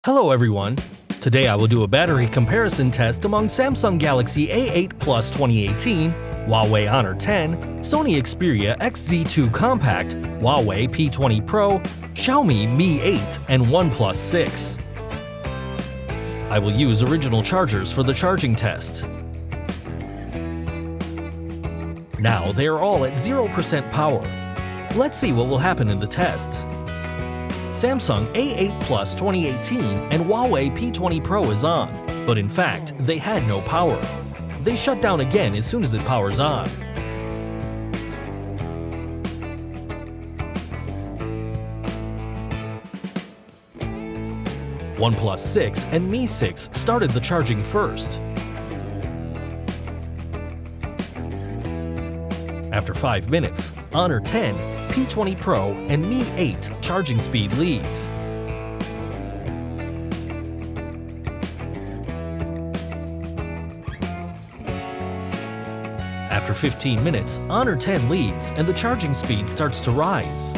Hello everyone! Today I will do a battery comparison test among Samsung Galaxy A8 Plus 2018, Huawei Honor 10, Sony Xperia XZ2 Compact, Huawei P20 Pro, Xiaomi Mi8, and OnePlus 6. I will use original chargers for the charging test. Now they are all at 0% power. Let's see what will happen in the test. Samsung A8 Plus 2018 and Huawei P20 Pro is on, but in fact, they had no power. They shut down again as soon as it powers on. OnePlus 6 and Mi 6 started the charging first. After 5 minutes, Honor 10, P20 Pro, and Mi 8 charging speed leads. After 15 minutes, Honor 10 leads and the charging speed starts to rise.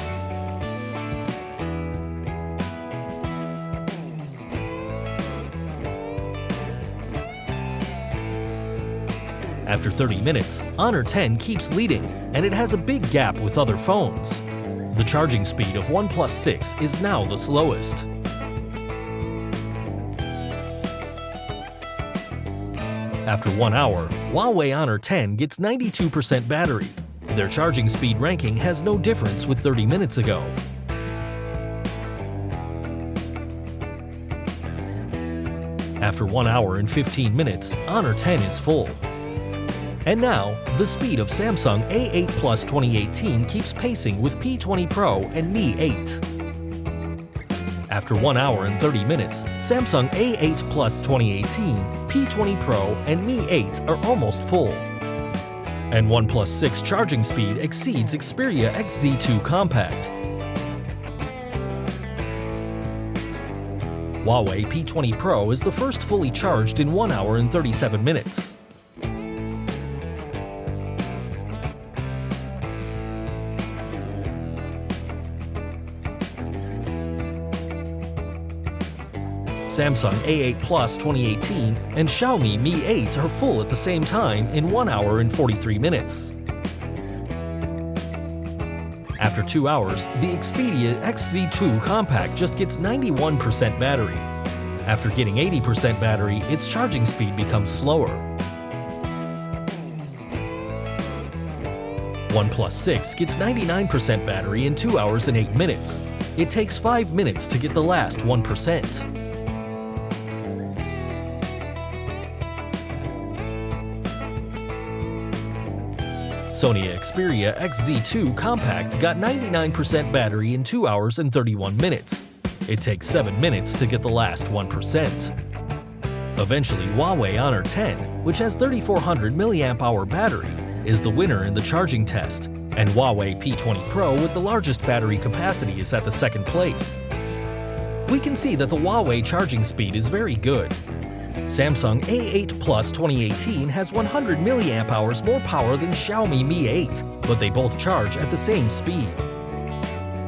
After 30 minutes, Honor 10 keeps leading, and it has a big gap with other phones. The charging speed of OnePlus 6 is now the slowest. After 1 hour, Huawei Honor 10 gets 92% battery. Their charging speed ranking has no difference with 30 minutes ago. After 1 hour and 15 minutes, Honor 10 is full. And now, the speed of Samsung A8 Plus 2018 keeps pacing with P20 Pro and Mi 8. After 1 hour and 30 minutes, Samsung A8 Plus 2018, P20 Pro, and Mi 8 are almost full. And OnePlus 6 charging speed exceeds Xperia XZ2 Compact. Huawei P20 Pro is the first fully charged in 1 hour and 37 minutes. Samsung A8 Plus 2018 and Xiaomi Mi 8 are full at the same time in 1 hour and 43 minutes. After 2 hours, the Xperia XZ2 Compact just gets 91% battery. After getting 80% battery, its charging speed becomes slower. OnePlus 6 gets 99% battery in 2 hours and 8 minutes. It takes 5 minutes to get the last 1%. Sony Xperia XZ2 Compact got 99% battery in 2 hours and 31 minutes. It takes 7 minutes to get the last 1%. Eventually, Huawei Honor 10, which has 3400 mAh battery, is the winner in the charging test, and Huawei P20 Pro with the largest battery capacity is at the second place. We can see that the Huawei charging speed is very good. Samsung A8 Plus 2018 has 100 mAh more power than Xiaomi Mi 8, but they both charge at the same speed.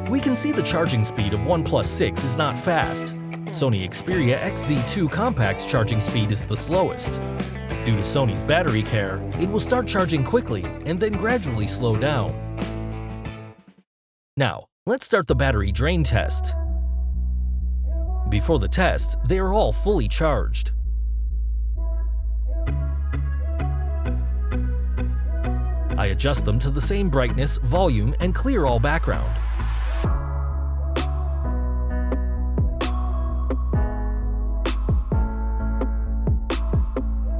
We can see the charging speed of OnePlus 6 is not fast. Sony Xperia XZ2 Compact's charging speed is the slowest. Due to Sony's battery care, it will start charging quickly and then gradually slow down. Now, let's start the battery drain test. Before the test, they are all fully charged. I adjust them to the same brightness, volume, and clear all background.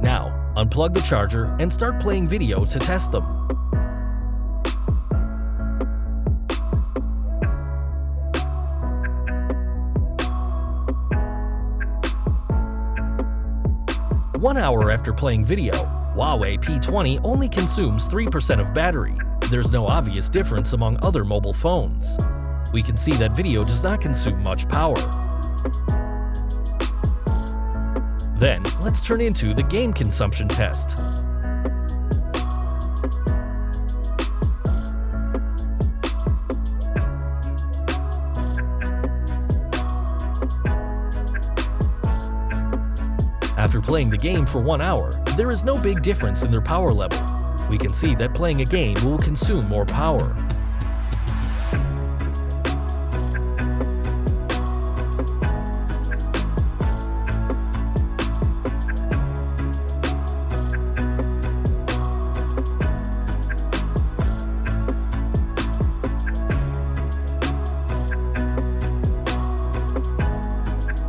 Now, unplug the charger and start playing video to test them. One hour after playing video, Huawei P20 only consumes 3% of battery. There's no obvious difference among other mobile phones. We can see that video does not consume much power. Then, let's turn into the game consumption test. After playing the game for 1 hour, there is no big difference in their power level. We can see that playing a game will consume more power.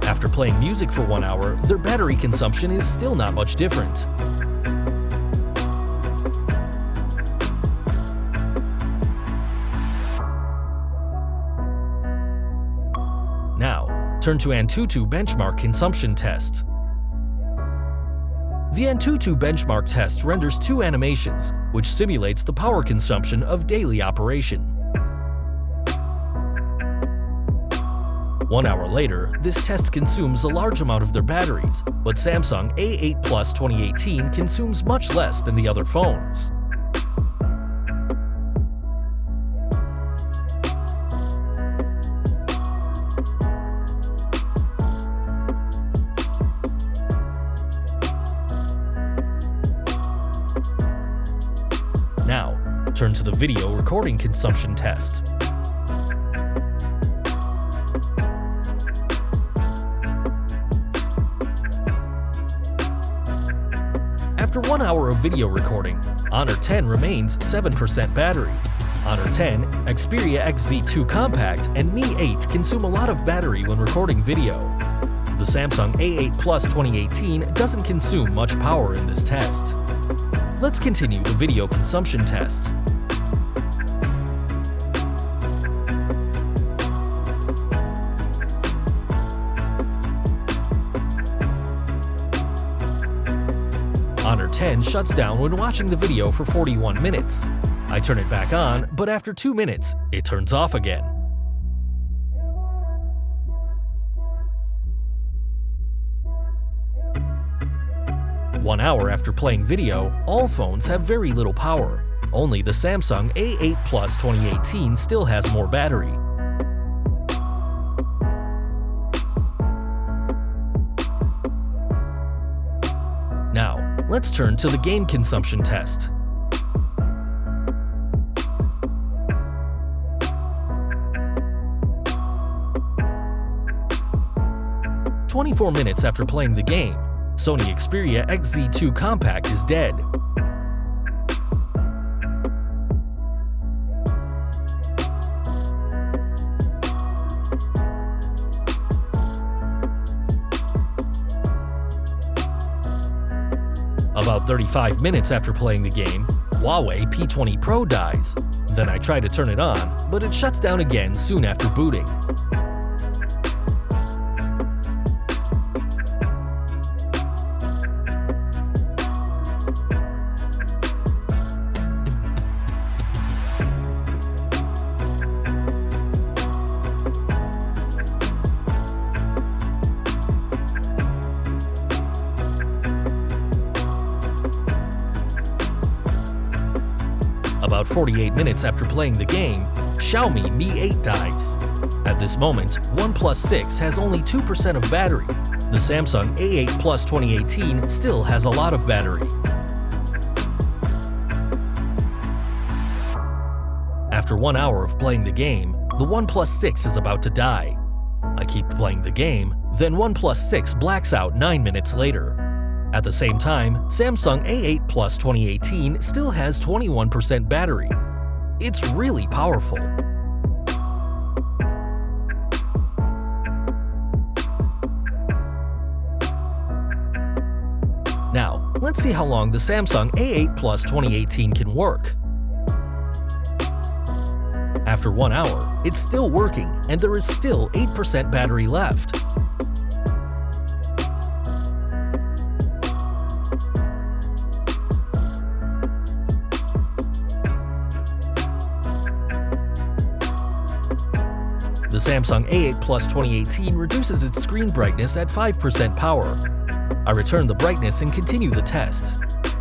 After playing music for 1 hour, their battery consumption is still not much different. Now, turn to Antutu benchmark consumption test. The Antutu benchmark test renders 2 animations, which simulates the power consumption of daily operation. 1 hour later, this test consumes a large amount of their batteries, but Samsung A8 Plus 2018 consumes much less than the other phones. Now, turn to the video recording consumption test. After 1 hour of video recording, Honor 10 remains 7% battery. Honor 10, Xperia XZ2 Compact, and Mi 8 consume a lot of battery when recording video. The Samsung A8 Plus 2018 doesn't consume much power in this test. Let's continue the video consumption test. Honor 10 shuts down when watching the video for 41 minutes. I turn it back on, but after 2 minutes, it turns off again. One hour after playing video, all phones have very little power. Only the Samsung A8 Plus 2018 still has more battery. Now, let's turn to the game consumption test. "24 minutes after playing the game, Sony Xperia XZ2 Compact is dead. About 35 minutes after playing the game, Huawei P20 Pro dies. Then I try to turn it on, but it shuts down again soon after booting. About 48 minutes after playing the game, Xiaomi Mi 8 dies. At this moment, OnePlus 6 has only 2% of battery. The Samsung A8 Plus 2018 still has a lot of battery. After 1 hour of playing the game, the OnePlus 6 is about to die. I keep playing the game, then OnePlus 6 blacks out 9 minutes later. At the same time, Samsung A8 Plus 2018 still has 21% battery. It's really powerful. Now, let's see how long the Samsung A8 Plus 2018 can work. After 1 hour, it's still working, and there is still 8% battery left. The Samsung A8 Plus 2018 reduces its screen brightness at 5% power. I return the brightness and continue the test.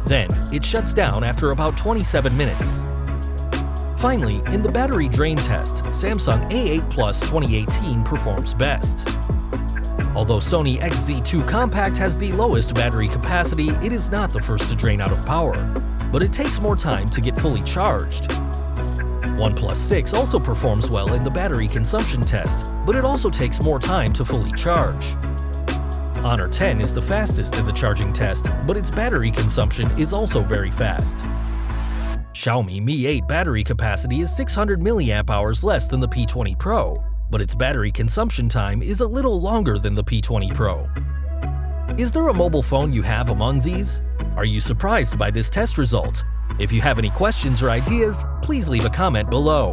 Then, it shuts down after about 27 minutes. Finally, in the battery drain test, Samsung A8 Plus 2018 performs best. Although Although Sony XZ2 Compact has the lowest battery capacity, it is not the first to drain out of power, but it takes more time to get fully charged. OnePlus 6 also performs well in the battery consumption test, but it also takes more time to fully charge. Honor 10 is the fastest in the charging test, but its battery consumption is also very fast. Xiaomi Mi 8 battery capacity is 600 mAh less than the P20 Pro, but its battery consumption time is a little longer than the P20 Pro. Is there a mobile phone you have among these? Are you surprised by this test result? If you have any questions or ideas, please leave a comment below.